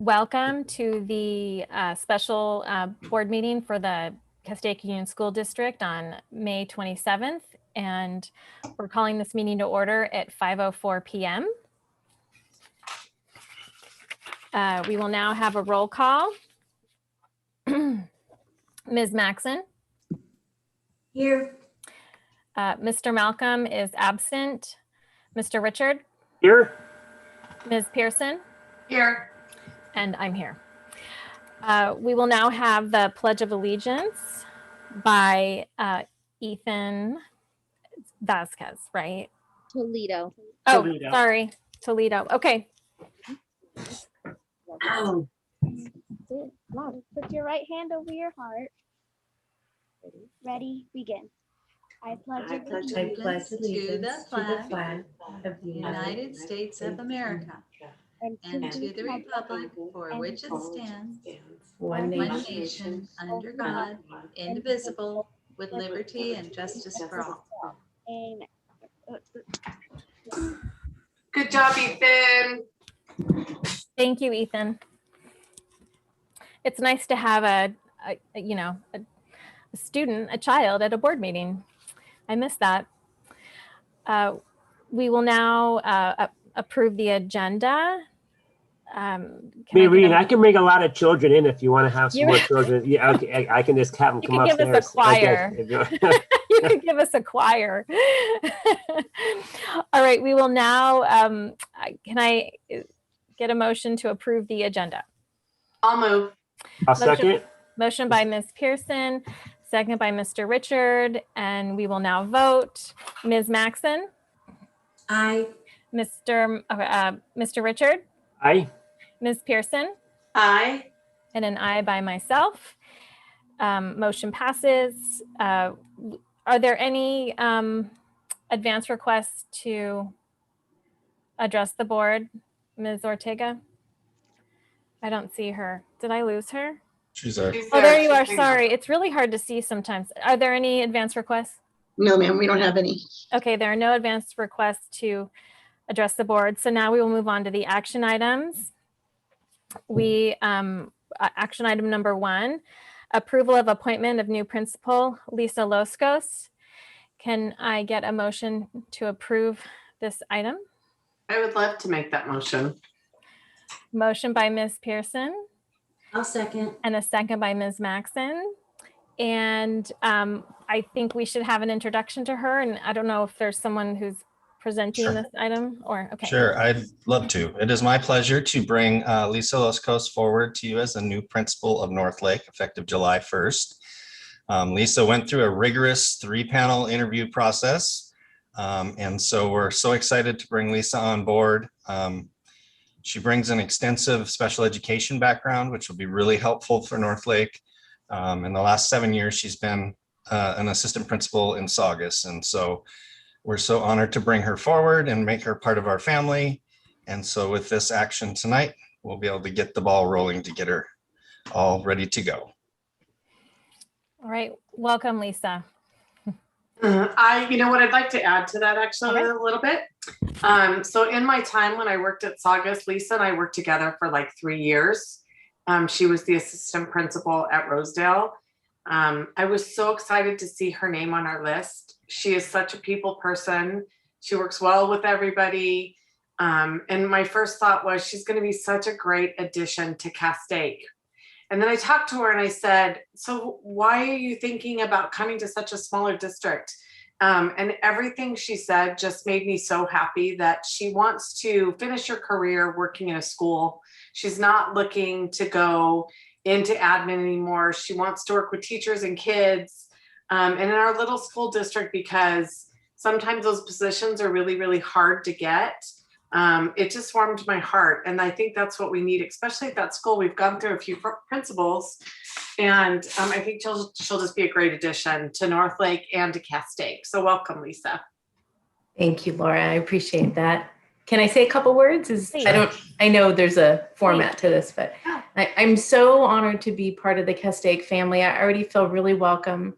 Welcome to the special board meeting for the Castaic Union School District on May 27th. And we're calling this meeting to order at 5:04 p.m. We will now have a roll call. Ms. Maxon. Here. Mr. Malcolm is absent. Mr. Richard. Here. Ms. Pearson. Here. And I'm here. We will now have the Pledge of Allegiance by Ethan Vasquez, right? Toledo. Oh, Toledo. sorry, Toledo. Okay. Come on, put your right hand over your heart. Ready, begin. I pledge allegiance allegiance to the flag of the United States of America and and to the republic for which it stands, one one nation, nation, under God, indivisible, with liberty and justice for all. Amen. Good job, Ethan. Thank you, Ethan. It's nice to have a student, a child at a board meeting. I miss that. We will now approve the agenda. Maureen, I can bring a lot of children in if you want to have some more children. Yeah, okay, I can just have them You come could give upstairs. us a choir. Okay. You could give us a choir. All right, we will now, can I get a motion to approve the agenda? I'll move. I'll second. Motion by Ms. Pearson, second by Mr. Richard, and we will now vote. Ms. Maxon? Aye. Mr. Richard? Aye. Ms. Pearson? Aye. And an aye by myself. Motion passes. Are there any advance requests to address the board? Ms. Ortega? I don't see her. Did I lose her? She's there. Oh, there you are. Sorry. It's really hard to see sometimes. Are there any advance requests? No, ma'am, we don't have any. Okay, there are no advance requests to address the board. So now we will move on to the action items. Action item number 1, approval of appointment of new principal, Lisa Loskos. Can I get a motion to approve this item? I would love to make that motion. Motion by Ms. Pearson I'll second. and a second by Ms. Maxon. And I think we should have an introduction to her. And I don't know if there's someone who's presenting Sure. this item or, okay. Sure, I'd love to. It is my pleasure to bring Lisa Loskos forward to you as the new principal of North Lake, effective July 1st. Lisa went through a rigorous 3-panel interview process. And so we're so excited to bring Lisa on board. She brings an extensive special education background, which will be really helpful for North Lake. In the last 7 years, she's been an assistant principal in Saugus. And so we're so honored to bring her forward and make her part of our family. And so with this action tonight, we'll be able to get the ball rolling to get her all ready to go. All right, welcome, Lisa. You know what I'd like to add to that actually Okay. a little bit. So in my time when I worked at Saugus, Lisa and I worked together for like 3 years. She was the assistant principal at Rosedale. I was so excited to see her name on our list. She is such a people person. She works well with everybody. And my first thought was she's going to be such a great addition to Castaic. And then I talked to her and I said, so why are you thinking about coming to such a smaller district? And everything she said just made me so happy that she wants to finish her career working in a school. She's not looking to go into admin anymore. She wants to work with teachers and kids. And in our little school district, because sometimes those positions are really, really hard to get. It just warmed my heart. And I think that's what we need, especially at that school. We've gone through a few principals, and I think she'll just be a great addition to North Lake and to Castaic. So welcome, Lisa. Thank you, Laura. I appreciate that. Can I say a couple words? Please. I know there's a format to this, but I'm so honored to be part of the Castaic family. I already feel really welcome.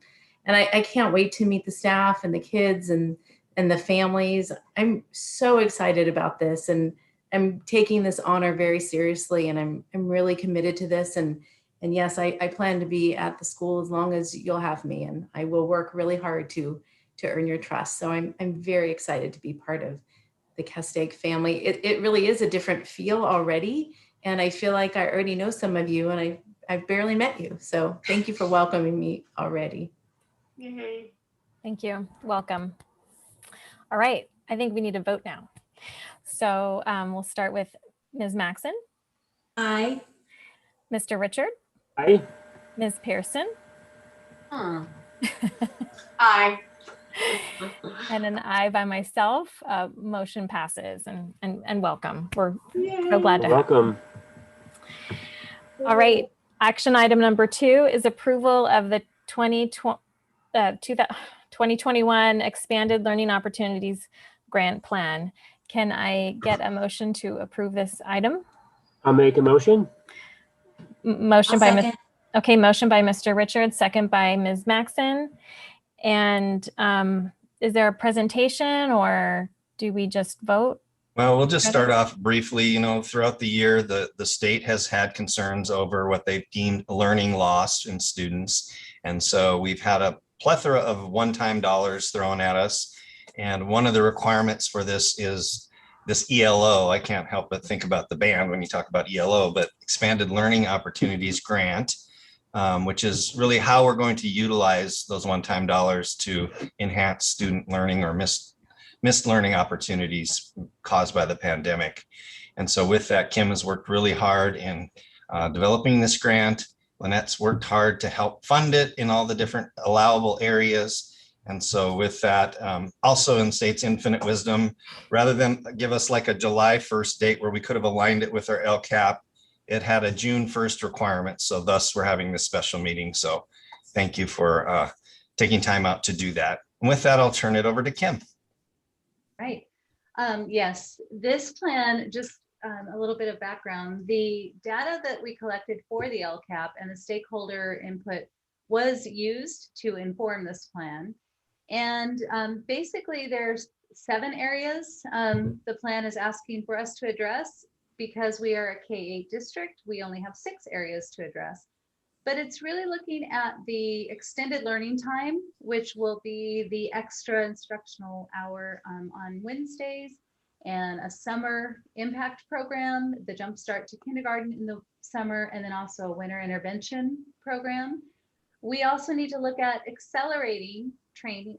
And I can't wait to meet the staff and the kids and the families. I'm so excited about this. And I'm taking this honor very seriously, and I'm really committed to this. And yes, I plan to be at the school as long as you'll have me, and I will work really hard to earn your trust. So I'm very excited to be part of the Castaic family. It really is a different feel already, and I feel like I already know some of you, and I've barely met you. So thank you for welcoming me already. Yay. Thank you. Welcome. All right. I think we need to vote now. So we'll start with Ms. Maxon, Aye. Mr. Richard, Aye. Ms. Pearson, Aye. and an aye by myself. Motion passes, and welcome. We're so glad to have you. Welcome. All right. Action item number 2 is approval of the 2021 Expanded Learning Opportunities Grant Plan. Can I get a motion to approve this item? I'll make a motion. Motion by Ms. Okay, motion by Mr. Richards, second by Ms. Maxon. And is there a presentation, or do we just vote? Well, we'll just start off briefly. You know, throughout the year, the state has had concerns over what they've deemed learning loss in students. And so we've had a plethora of one-time dollars thrown at us. And one of the requirements for this is this ELO. I can't help but think about the band when you talk about ELO, but Expanded Learning Opportunities Grant, which is really how we're going to utilize those one-time dollars to enhance student learning or missed learning opportunities caused by the pandemic. And so with that, Kim has worked really hard in developing this grant. Lynette's worked hard to help fund it in all the different allowable areas. And so with that, also in state's infinite wisdom, rather than give us like a July 1st date where we could have aligned it with our LCAP, it had a June 1st requirement. So thus we're having this special meeting. So thank you for taking time out to do that. And with that, I'll turn it over to Kim. Right. Yes, this plan, just a little bit of background, the data that we collected for the LCAP and the stakeholder input was used to inform this plan. And basically there's 7 areas the plan is asking for us to address. Because we are a K-8 district, we only have 6 areas to address. But it's really looking at the extended learning time, which will be the extra instructional hour on Wednesdays, and a summer impact program, the Jumpstart to Kindergarten in the summer, and then also a winter intervention program. We also need to look at accelerating training,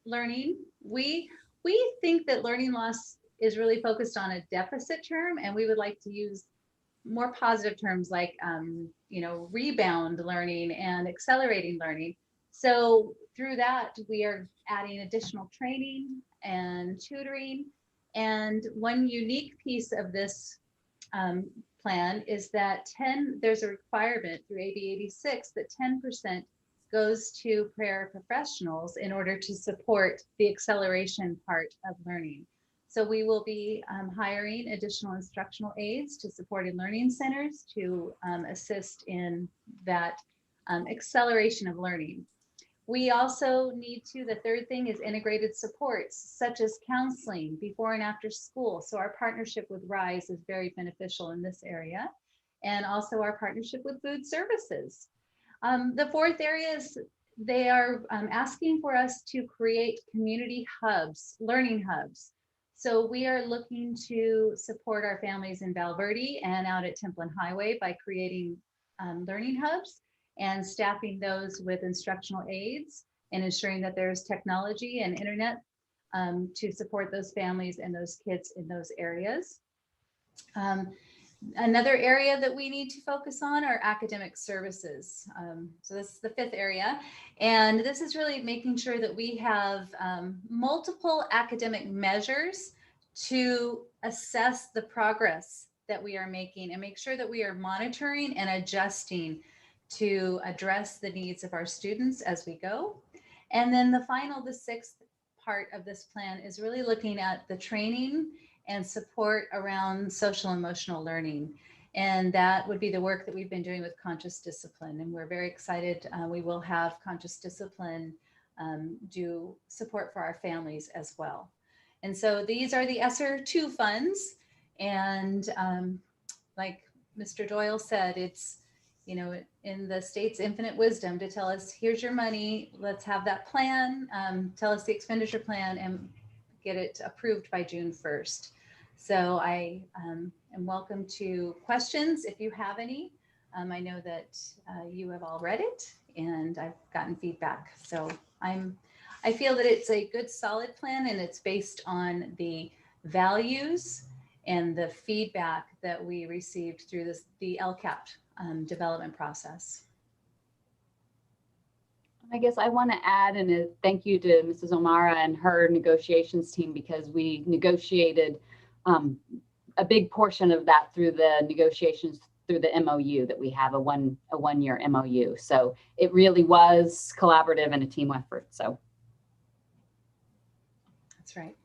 learning. We think that learning loss is really focused on a deficit term, and we would like to use more positive terms like rebound learning and accelerating learning. So through that, we are adding additional training and tutoring. And one unique piece of this plan is that there's a requirement through AB 86 that 10% goes to paraprofessionals in order to support the acceleration part of learning. So we will be hiring additional instructional aides to supported learning centers to assist in that acceleration of learning. We also need the third thing is integrated supports, such as counseling before and after school. So our partnership with RISE is very beneficial in this area. And also our partnership with food services. The fourth area is they are asking for us to create community hubs, learning hubs. So we are looking to support our families in Val Verde and out at Templin Highway by creating learning hubs and staffing those with instructional aides and ensuring that there's technology and internet to support those families and those kids in those areas. Another area that we need to focus on are academic services. So this is the 5th area. And this is really making sure that we have multiple academic measures to assess the progress that we are making and make sure that we are monitoring and adjusting to address the needs of our students as we go. And then the 6th part of this plan is really looking at the training and support around social emotional learning. And that would be the work that we've been doing with Conscious Discipline. And we're very excited. We will have Conscious Discipline do support for our families as well. And so these are the ESSER 2 funds. And like Mr. Doyle said, it's, you know, in the state's infinite wisdom to tell us, here's your money, let's have that plan, tell us the expenditure plan and get it approved by June 1st. So I am welcome to questions if you have any. I know that you have all read it and I've gotten feedback. So I feel that it's a good solid plan and it's based on the values and the feedback that we received through the LCAP development process. I guess I want to add a thank you to Mrs. O'Mara and her negotiations team, because we negotiated a big portion of that through the negotiations through the MOU that we have, a one-year MOU. So it really was collaborative and a team effort. So that's right.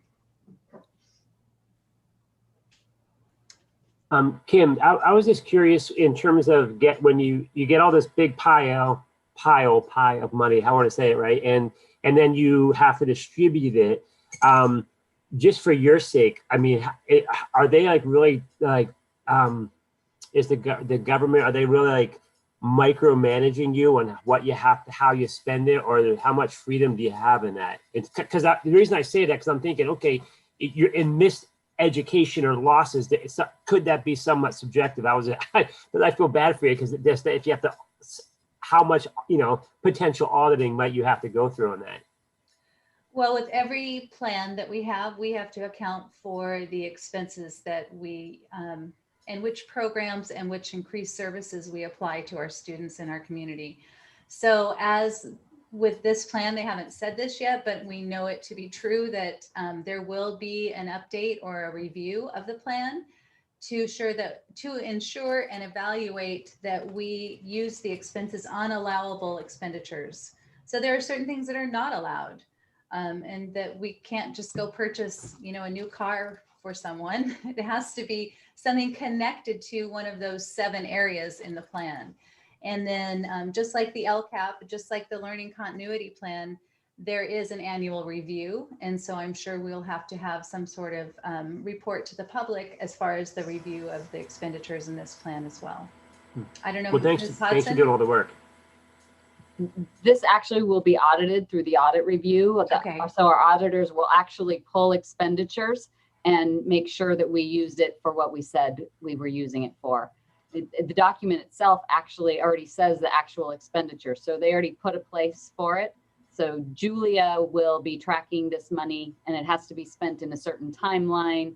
Kim, I was just curious in terms of when you get all this big pile of money, how I want to say it right, and then you have to distribute it. Just for your sake, I mean, are they like really like is the government, are they really like micromanaging you on what you have to, how you spend it, or how much freedom do you have in that? It's because the reason I say that, because I'm thinking, okay, you're in miseducation or losses, could that be somewhat subjective? I feel bad for you, because if you have to, how much, you know, potential auditing might you have to go through on that? Well, with every plan that we have to account for the expenses that we and which programs and which increased services we apply to our students in our community. So as with this plan, they haven't said this yet, but we know it to be true that there will be an update or a review of the plan to ensure and evaluate that we use the expenses on allowable expenditures. So there are certain things that are not allowed, and that we can't just go purchase, you know, a new car for someone. It has to be something connected to one of those 7 areas in the plan. And then just like the LCAP, just like the learning continuity plan, there is an annual review. And so I'm sure we'll have to have some sort of report to the public as far as the review of the expenditures in this plan as well. I don't know. Well, thanks for doing all the work. this actually will be audited through the audit review. Okay. So our auditors will actually pull expenditures and make sure that we used it for what we said we were using it for. The document itself actually already says the actual expenditure. So they already put a place for it. So Julia will be tracking this money and it has to be spent in a certain timeline.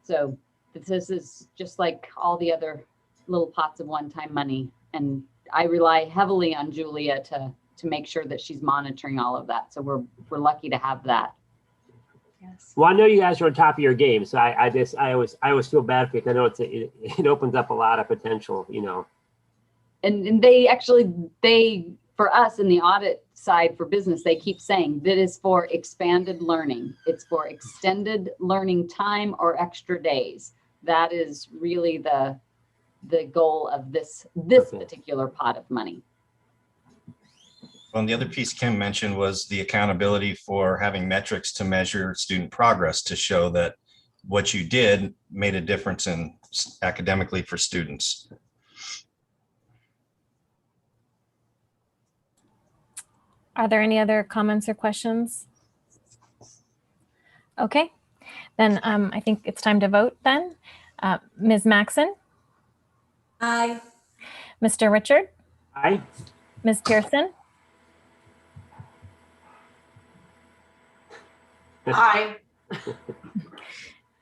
So this is just like all the other little pots of one-time money. And I rely heavily on Julia to make sure that she's monitoring all of that. So we're lucky to have that. Yes. Well, I know you guys are on top of your game, so I always feel bad for you. I know it opens up a lot of potential, you know. And they for us in the audit side for business, they keep saying that is for expanded learning. It's for extended learning time or extra days. That is really the goal of this Okay. particular pot of money. Well, and the other piece Kim mentioned was the accountability for having metrics to measure student progress to show that what you did made a difference in academically for students. Are there any other comments or questions? Okay, then I think it's time to vote then. Ms. Maxon, Aye. Mr. Richard, Aye. Ms. Pearson, Aye.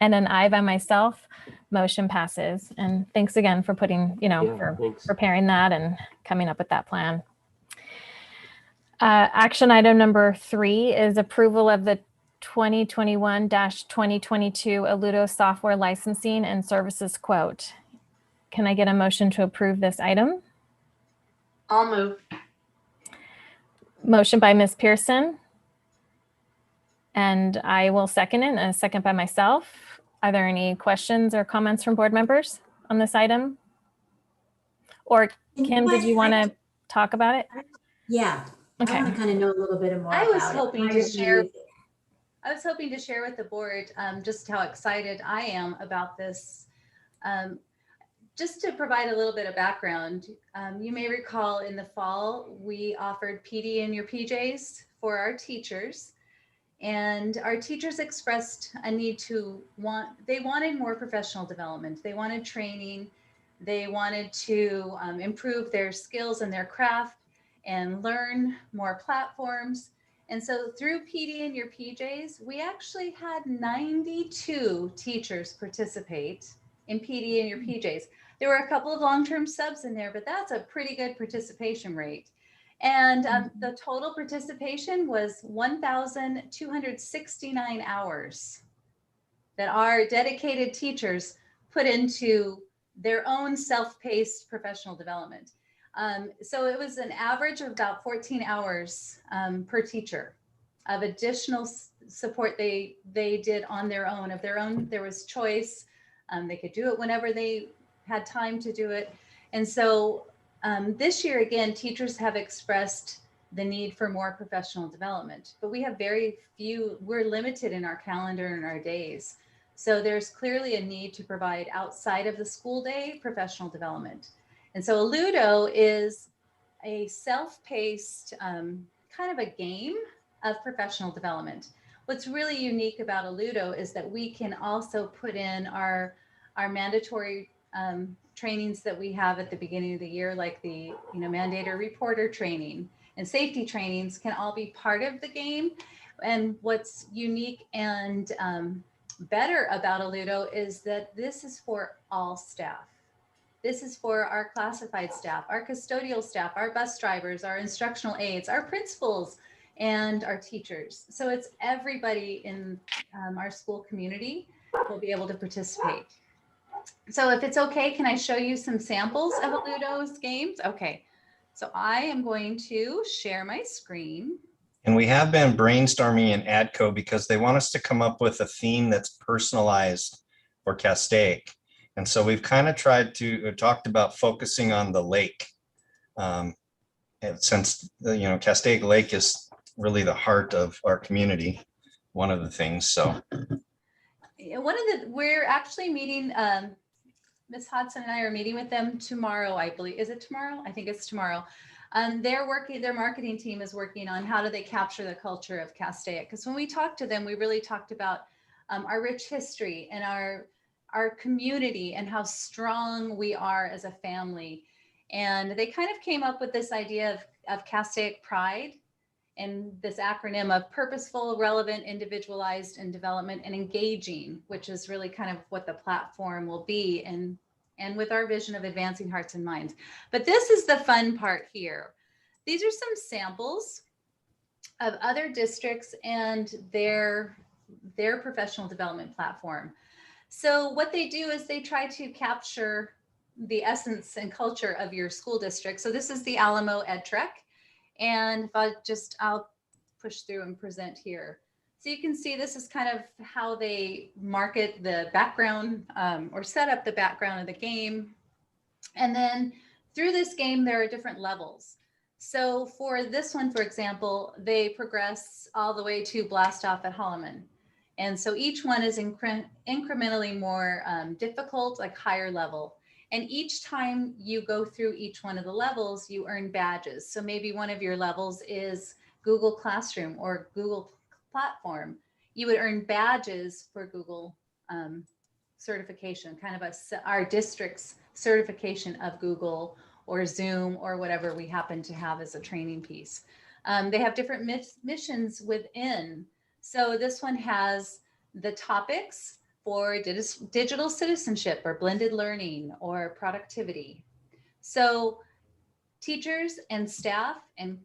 and an aye by myself. Motion passes. And thanks again for putting, Yeah, for thanks. preparing that and coming up with that plan. Action item number 3 is approval of the 2021-2022 Alludo software licensing and services quote. Can I get a motion to approve this item? I'll move. Motion by Ms. Pearson. And I will second it, and a second by myself. Are there any questions or comments from board members on this item? Or Kim, did you want to talk about it? Yeah. Okay. I want to kind of know a little bit more I was about it hoping to prior share- you- I was hoping to share with the board just how excited I am about this. Just to provide a little bit of background, you may recall in the fall, we offered PD in your PJs for our teachers. And our teachers expressed a need they wanted more professional development. They wanted training. They wanted to improve their skills and their craft and learn more platforms. And so through PD in your PJs, we actually had 92 teachers participate in PD in your PJs. There were a couple of long-term subs in there, but that's a pretty good participation rate. And the total participation was 1,269 hours that our dedicated teachers put into their own self-paced professional development. So it was an average of about 14 hours per teacher of additional support they did on their own. Of their own, there was choice. They could do it whenever they had time to do it. And so this year, again, teachers have expressed the need for more professional development, but we have very few, we're limited in our calendar and our days. So there's clearly a need to provide outside of the school day professional development. And so Ludo is a self-paced kind of a game of professional development. What's really unique about a Ludo is that we can also put in our mandatory trainings that we have at the beginning of the year, like the mandator reporter training and safety trainings can all be part of the game. And what's unique and better about a Ludo is that this is for all staff. This is for our classified staff, our custodial staff, our bus drivers, our instructional aides, our principals, and our teachers. So it's everybody in our school community will be able to participate. So if it's okay, can I show you some samples of a Ludo's games? Okay, so I am going to share my screen. And we have been brainstorming in ADCO because they want us to come up with a theme that's personalized for Castaic. And so we've kind of talked about focusing on the lake. Since, Castaic Lake is really the heart of our community, one of the things, so. We're actually meeting, Ms. Hodson and I are meeting with them tomorrow, I believe. Is it tomorrow? I think it's tomorrow. Their marketing team is working on how do they capture the culture of Castaic. Because when we talked to them, we really talked about our rich history and our community and how strong we are as a family. And they kind of came up with this idea of Castaic pride and this acronym of purposeful, relevant, individualized, and development and engaging, which is really kind of what the platform will be, and with our vision of advancing hearts and minds. But this is the fun part here. These are some samples of other districts and their professional development platform. So what they do is they try to capture the essence and culture of your school district. So this is the Alamo EdTrek. And I'll push through and present here. So you can see this is kind of how they market the background or set up the background of the game. And then through this game, there are different levels. So for this one, for example, they progress all the way to blast off at Holloman. And so each one is incrementally more difficult, like higher level. And each time you go through each one of the levels, you earn badges. So maybe one of your levels is Google Classroom or Google Platform. You would earn badges for Google certification, kind of our district's certification of Google or Zoom or whatever we happen to have as a training piece. They have different missions within. So this one has the topics for digital citizenship or blended learning or productivity. So teachers and staff and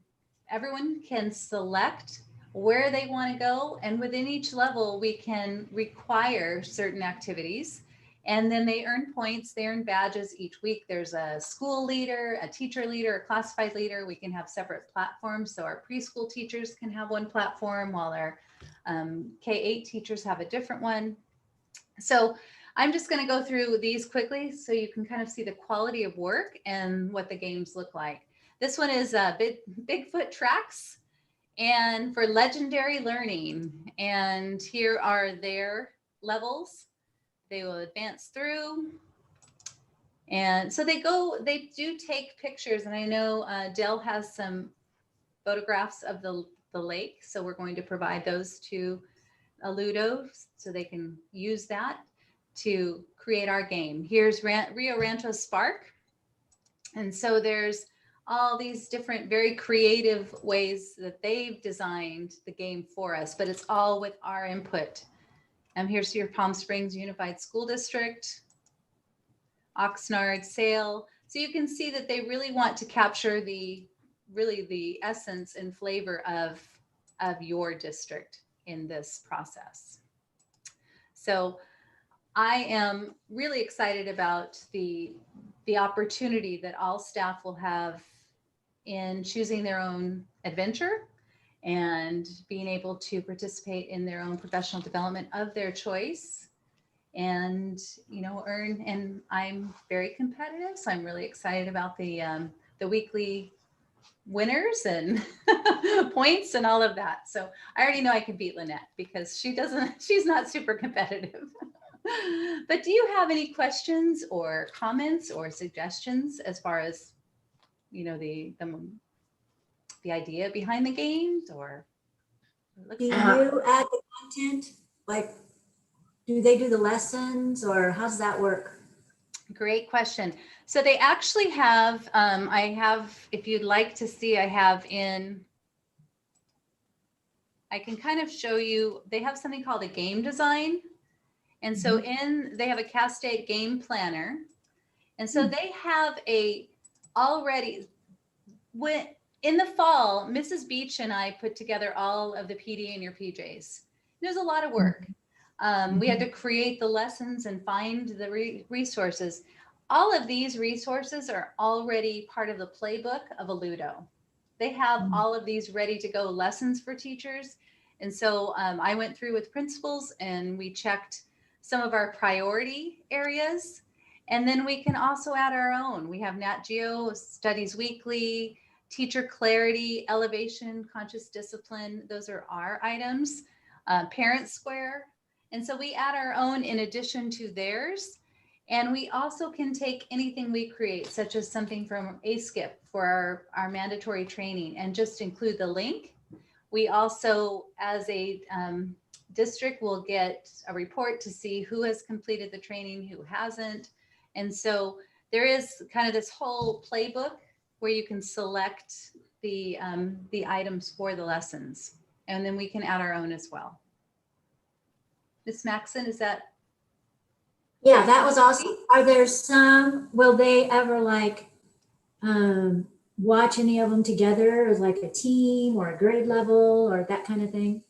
everyone can select where they want to go. And within each level, we can require certain activities. And then they earn points, they earn badges each week. There's a school leader, a teacher leader, a classified leader. We can have separate platforms. So our preschool teachers can have one platform while our K-8 teachers have a different one. So I'm just going to go through these quickly so you can kind of see the quality of work and what the games look like. This one is Bigfoot Tracks. And for legendary learning, and here are their levels. They will advance through. And so they do take pictures. And I know Dell has some photographs of the lake. So we're going to provide those to Aludo so they can use that to create our game. Here's Rio Rancho Spark. And so there's all these different very creative ways that they've designed the game for us, but it's all with our input. Here's your Palm Springs Unified School District, Oxnard, Sale. So you can see that they really want to capture the essence and flavor of your district in this process. So I am really excited about the opportunity that all staff will have in choosing their own adventure and being able to participate in their own professional development of their choice and, you know, earn. And I'm very competitive, so I'm really excited about the weekly winners and points and all of that. So I already know I can beat Lynette because she's not super competitive. But do you have any questions or comments or suggestions as far as, you know, the idea behind the games, or Do you add the content? Like, do they do the lessons, or how does that work? Great question. So they actually have, I have, if you'd like to see, I can kind of show you, they have something called a game design. And so they have a Castaic game planner. And so they have in the fall, Mrs. Beach and I put together all of the PD in your PJs. There's a lot of work. We had to create the lessons and find the resources. All of these resources are already part of the playbook of Aludo. They have all of these ready to go lessons for teachers. And so I went through with principals and we checked some of our priority areas. And then we can also add our own. We have Nat Geo, Studies Weekly, Teacher Clarity, Elevation, Conscious Discipline. Those are our items. Parent Square. And so we add our own in addition to theirs. And we also can take anything we create, such as something from ASKIP for our mandatory training, and just include the link. We also, as a district, will get a report to see who has completed the training, who hasn't. And so there is kind of this whole playbook where you can select the items for the lessons. And then we can add our own as well. Ms. Maxon, is that? Yeah, that was awesome. Are there some, will they ever like watch any of them together as like a team or a grade level or that kind of thing?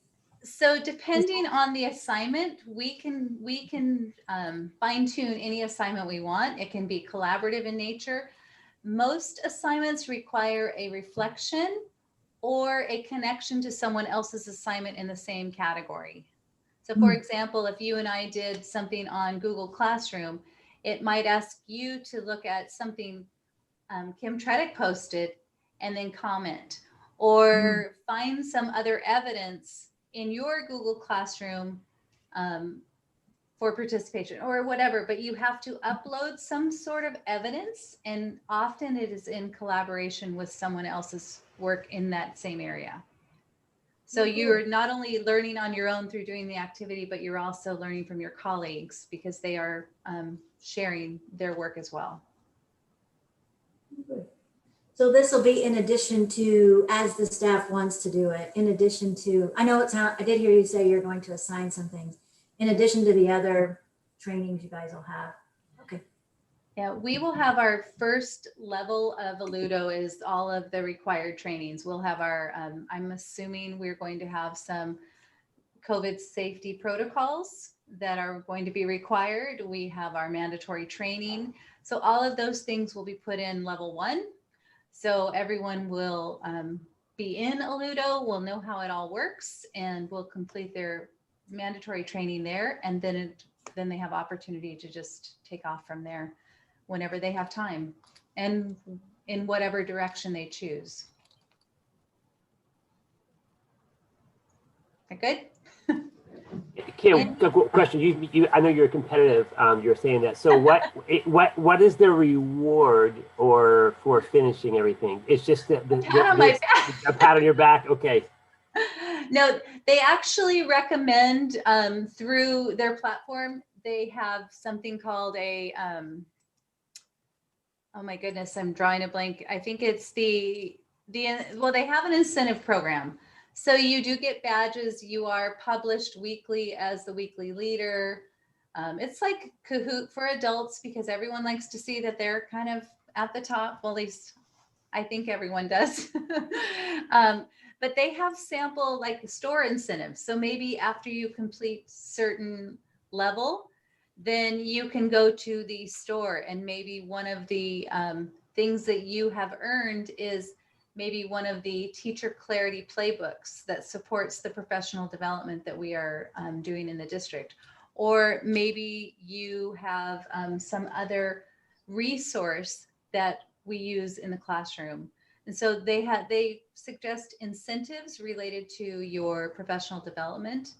So depending on the assignment, we can fine tune any assignment we want. It can be collaborative in nature. Most assignments require a reflection or a connection to someone else's assignment in the same category. So for example, if you and I did something on Google Classroom, it might ask you to look at something Kim Tredick posted and then comment, or find some other evidence in your Google Classroom for participation or whatever, but you have to upload some sort of evidence, and often it is in collaboration with someone else's work in that same area. So you're not only learning on your own through doing the activity, but you're also learning from your colleagues because they are sharing their work as well. So this will be in addition to, as the staff wants to do it, in addition to, I know I did hear you say you're going to assign some things, in addition to the other trainings you guys will have. Okay. Yeah, we will have our first level of Aludo is all of the required trainings. We'll have our, I'm assuming we're going to have some COVID safety protocols that are going to be required. We have our mandatory training. So all of those things will be put in level 1. So everyone will be in Aludo, will know how it all works, and will complete their mandatory training there. And then they have opportunity to just take off from there whenever they have time and in whatever direction they choose. Good? Kim, question. I know you're competitive. You're saying that. So what is the reward or for finishing everything? It's just the Pat on my back. a pat on your back. Okay. No, they actually recommend through their platform, they have something called a, oh my goodness, I'm drawing a blank. I think it's well, they have an incentive program. So you do get badges. You are published weekly as the weekly leader. It's like Kahoot for adults because everyone likes to see that they're kind of at the top. Well, at least I think everyone does. But they have sample like store incentives. So maybe after you complete certain level, then you can go to the store and maybe one of the things that you have earned is maybe one of the teacher clarity playbooks that supports the professional development that we are doing in the district. Or maybe you have some other resource that we use in the classroom. And so they suggest incentives related to your professional development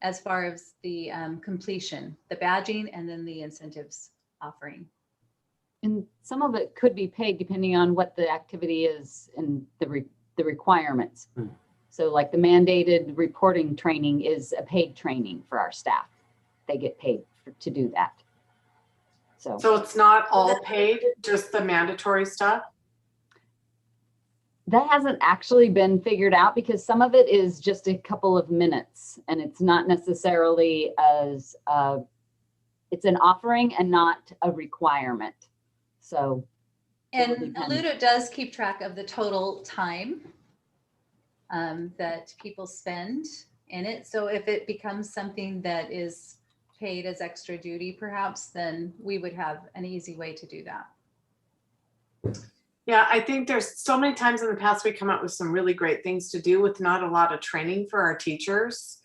as far as the completion, the badging, and then the incentives offering. And some of it could be paid depending on what the activity is and the requirements. So like the mandated reporting training is a paid training for our staff. They get paid to do that. So it's not all paid, just the mandatory stuff? That hasn't actually been figured out because some of it is just a couple of minutes and it's not necessarily as, it's an offering and not a requirement. So. And Alludo does keep track of the total time that people spend in it. So if it becomes something that is paid as extra duty, perhaps, then we would have an easy way to do that. Yeah, I think there's so many times in the past we come up with some really great things to do with not a lot of training for our teachers,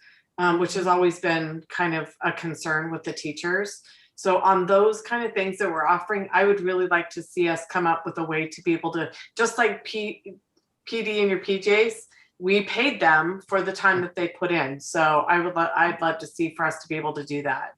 which has always been kind of a concern with the teachers. So on those kind of things that we're offering, I would really like to see us come up with a way to be able to, just like PD and your PJs, we paid them for the time that they put in. So I'd love to see for us to be able to do that.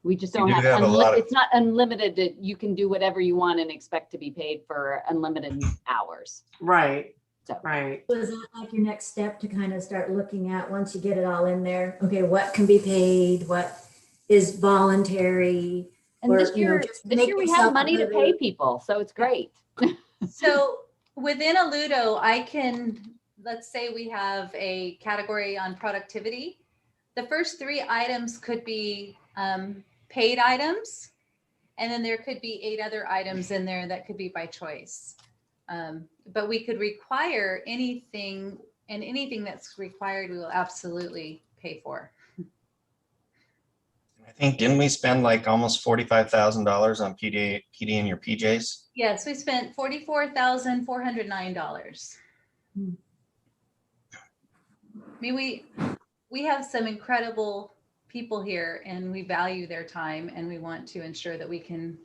We just don't have, it's not unlimited that you can do whatever you want and expect to be paid for unlimited hours. Right. So. Right. Was that like your next step to kind of start looking at once you get it all in there? Okay, what can be paid? What is voluntary? And or, this year we have money to pay people, so it's great. So within Alludo, let's say we have a category on productivity. The first 3 items could be paid items, and then there could be 8 other items in there that could be by choice. But we could require anything, and anything that's required, we will absolutely pay for. I think, didn't we spend like almost $45,000 on PD and your PJs? Yes, we spent $44,409. I mean, we have some incredible people here and we value their time and we want to ensure that we can,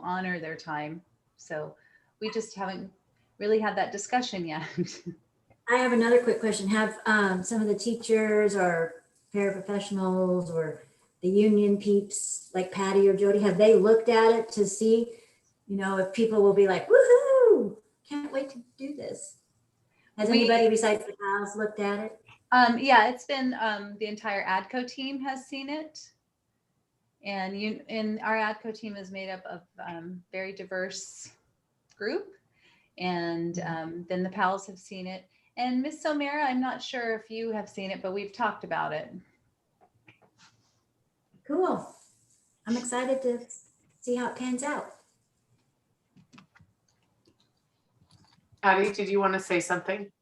honor their time. So we just haven't really had that discussion yet. I have another quick question. Have some of the teachers or paraprofessionals or the union peeps like Patty or Jody, have they looked at it to see, if people will be like, woohoo, can't wait to do this? Has anybody besides the house looked at it? Yeah, it's been the entire ADCO team has seen it. And our ADCO team is made up of very diverse group. And then the PALs have seen it. And Miss Somera, I'm not sure if you have seen it, but we've talked about it. Cool. I'm excited to see how it pans out. Patty, did you want to say something?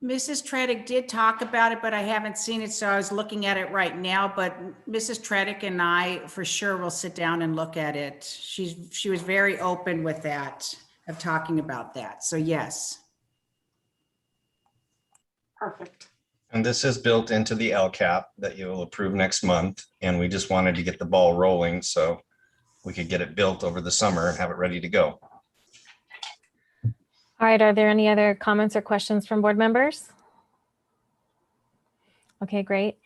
Mrs. Tredick did talk about it, but I haven't seen it, so I was looking at it right now. But Mrs. Tredick and I for sure will sit down and look at it. She was very open with that, of talking about that. So yes. Perfect. And this is built into the LCAP that you will approve next month. And we just wanted to get the ball rolling. So we could get it built over the summer and have it ready to go. All right, are there any other comments or questions from board members? Okay, great.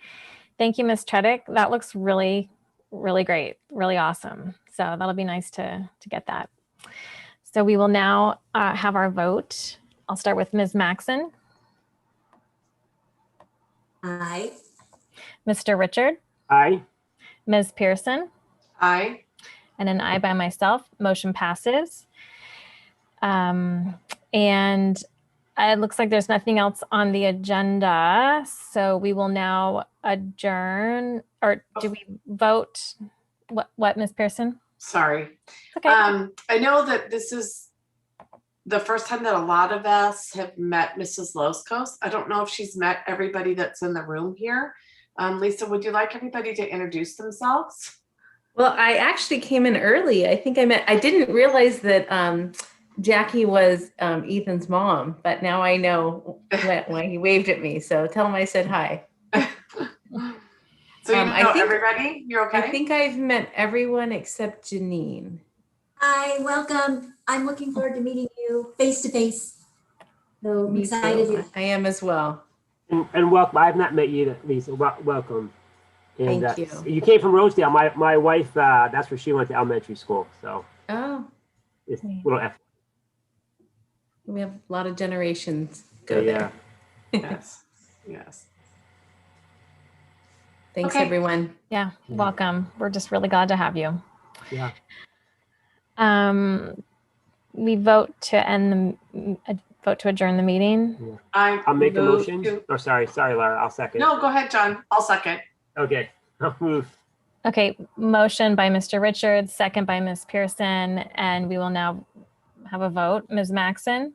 Thank you, Ms. Tredick. That looks really, really great, really awesome. So that'll be nice to get that. So we will now have our vote. I'll start with Ms. Maxon, Aye. Mr. Richard, Aye. Ms. Pearson, Aye. and an aye by myself. Motion passes. And it looks like there's nothing else on the agenda. So we will now adjourn, or do we vote? What, Ms. Pearson? Sorry. Okay. I know that this is the first time that a lot of us have met Mrs. Loskos. I don't know if she's met everybody that's in the room here. Lisa, would you like everybody to introduce themselves? Well, I actually came in early. I think I didn't realize that Jackie was Ethan's mom, but now I know when he waved at me. So tell him I said hi. So you know I think- everybody? You're okay? I think I've met everyone except Janine. Hi, welcome. I'm looking forward to meeting you face to face. So I'm Me excited. too. I am as well. And welcome. I've not met you, Lisa. Welcome. And, Thank you. You came from Rosedale. My wife, that's where she went to elementary school. So Oh, it's a little F. we have a lot of generations go Yeah. there. Yes. Yes. Thanks, Okay. everyone. Yeah, welcome. We're just really glad to have you. Yeah. We vote to end the vote to adjourn the meeting. I'll make a move motion. to- Or sorry, Laura. I'll second. No, go ahead, John. I'll second. Okay. I'll move. Okay, motion by Mr. Richards, second by Ms. Pearson, and we will now have a vote. Ms. Maxon,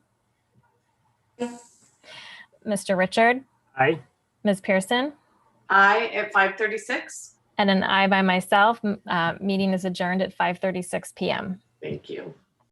Mr. Richard, Aye. Ms. Pearson, Aye at 5:36. and an aye by myself. Meeting is adjourned at 5:36 p.m. Thank you.